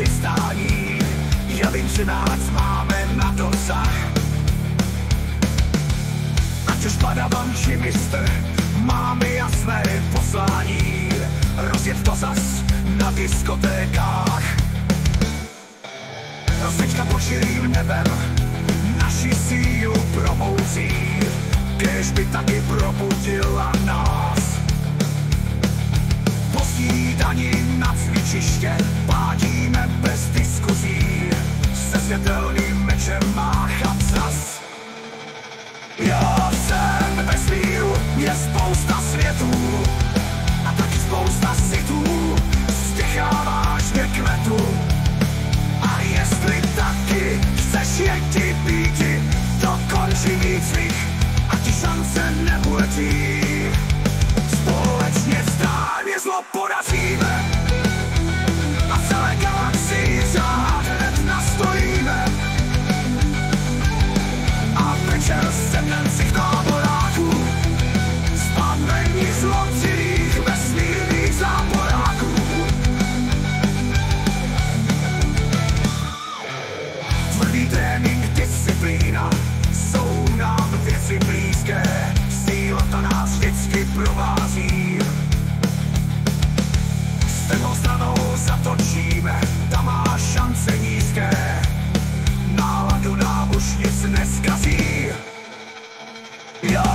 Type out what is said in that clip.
přistání. Já vím, že nás máme na dosah. Ať už padavan či mistr, máme jasné poslání. Rozjet to zas na diskotékách. Rozsvička pod širým nebem naši sílu probouzí, kéž by taky probudila nás. Po snídani na cvičiště pádíme bez diskuzí, se světelným mečem máchat zas. Já jsem vesmíru, je spousta světů a taky spousta sitů, stěcháváš mě kvetu. A jestli taky chceš jeti býti, dokončí výcvik a ti šance neuletí. Společně zdárně zlo porazíme a celé galaxii řád hned nastojíme. A večer sednencích táboráků spadnení zlocilých vesmírných záporáků. Tvrdý trénink, disciplína jsou nám věci blízké, síla ta nás vždycky provází. S tebou stranou zatočíme, tam máš šance nízké, náladu nám už nic neskazí. Já